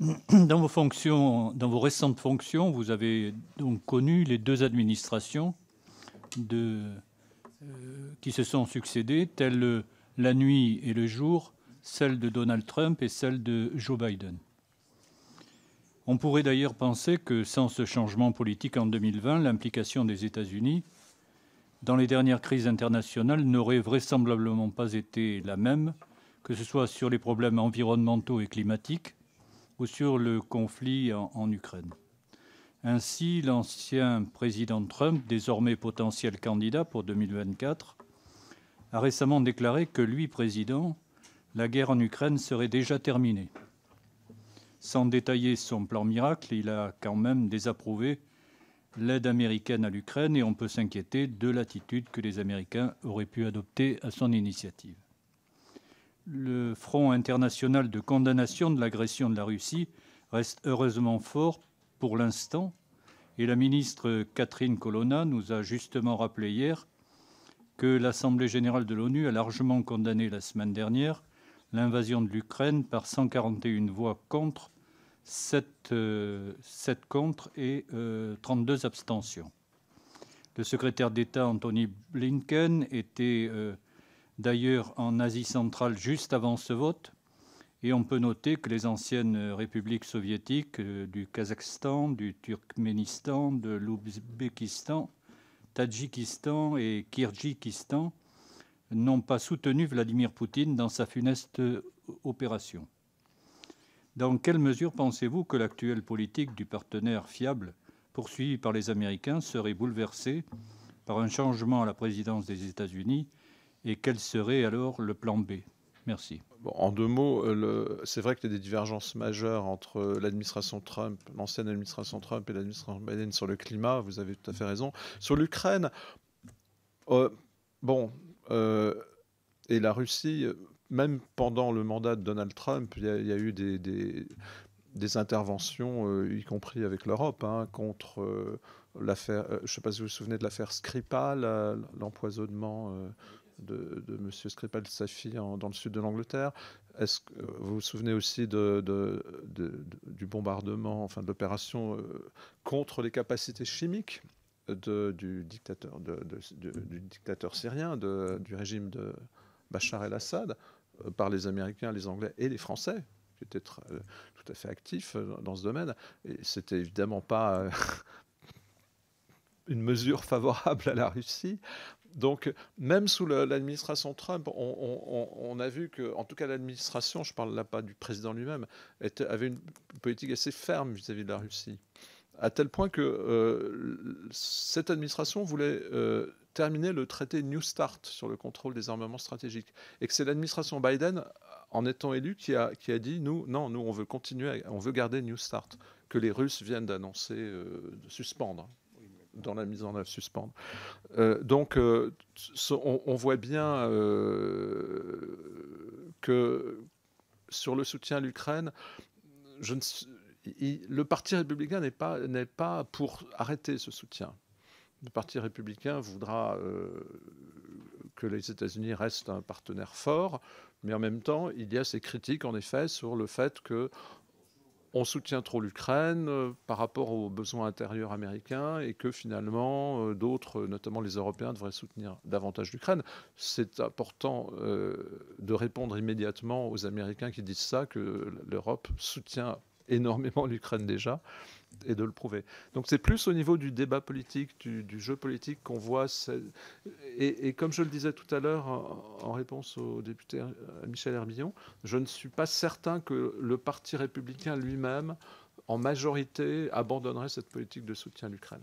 Dans vos fonctions, dans vos récentes fonctions, vous avez donc connu les deux administrations qui se sont succédées, telles la nuit et le jour, celle de Donald Trump et celle de Joe Biden. On pourrait d'ailleurs penser que sans ce changement politique en 2020, l'implication des États-Unis dans les dernières crises internationales n'aurait vraisemblablement pas été la même, que ce soit sur les problèmes environnementaux et climatiques ou sur le conflit en Ukraine. Ainsi, l'ancien président Trump, désormais potentiel candidat pour 2024, a récemment déclaré que lui, président, la guerre en Ukraine serait déjà terminée. Sans détailler son plan miracle, il a quand même désapprouvé l'aide américaine à l'Ukraine et on peut s'inquiéter de l'attitude que les Américains auraient pu adopter à son initiative. Le front international de condamnation de l'agression de la Russie reste heureusement fort pour l'instant et la ministre Catherine Colonna nous a justement rappelé hier que l'Assemblée générale de l'ONU a largement condamné la semaine dernière l'invasion de l'Ukraine par 141 voix contre, 7 contre et 32 abstentions. Le secrétaire d'État Antony Blinken était d'ailleurs en Asie centrale juste avant ce vote, et on peut noter que les anciennes républiques soviétiques du Kazakhstan, du Turkménistan, de l'Ouzbékistan, Tadjikistan et Kirghizistan n'ont pas soutenu Vladimir Poutine dans sa funeste opération. Dans quelle mesure pensez-vous que l'actuelle politique du partenaire fiable poursuivie par les Américains serait bouleversée par un changement à la présidence des États-Unis et quel serait alors le plan B? Merci. Bon, en deux mots, c'est vrai qu'il y a des divergences majeures entre l'administration Trump, l'ancienne administration Trump et l'administration Biden sur le climat, vous avez tout à fait raison. Sur l'Ukraine, et la Russie, même pendant le mandat de Donald Trump, il y a eu des interventions, y compris avec l'Europe, contre l'affaire, je ne sais pas si vous vous souvenez de l'affaire Skripal, l'empoisonnement de M. Skripal Safi dans le sud de l'Angleterre. Est-ce que vous vous souvenez aussi du bombardement, enfin de l'opération contre les capacités chimiques du dictateur syrien, du régime de Bachar el-Assad, par les Américains, les Anglais et les Français, qui étaient tout à fait actifs dans ce domaine. Et c'était évidemment pas une mesure favorable à la Russie. Donc, même sous l'administration Trump, on a vu que, en tout cas l'administration, je ne parle là pas du président lui-même, avait une politique assez ferme vis-à-vis de la Russie. À tel point que cette administration voulait terminer le traité New Start sur le contrôle des armements stratégiques. Et que c'est l'administration Biden, en étant élue, qui a dit, nous, on veut continuer, on veut garder New Start, que les Russes viennent d'annoncer de suspendre. Dans la mise en œuvre, suspendre. Donc, on voit bien que sur le soutien à l'Ukraine, le Parti républicain n'est pas pour arrêter ce soutien. Le Parti républicain voudra que les États-Unis restent un partenaire fort, mais en même temps, il y a ces critiques, en effet, sur le fait que on soutient trop l'Ukraine par rapport aux besoins intérieurs américains et que finalement d'autres, notamment les Européens, devraient soutenir davantage l'Ukraine. C'est important de répondre immédiatement aux Américains qui disent ça, que l'Europe soutient énormément l'Ukraine déjà, et de le prouver. Donc c'est plus au niveau du débat politique, du jeu politique qu'on voit. Et comme je le disais tout à l'heure en réponse au député Michel Herbillon, je ne suis pas certain que le Parti républicain lui-même, en majorité, abandonnerait cette politique de soutien à l'Ukraine.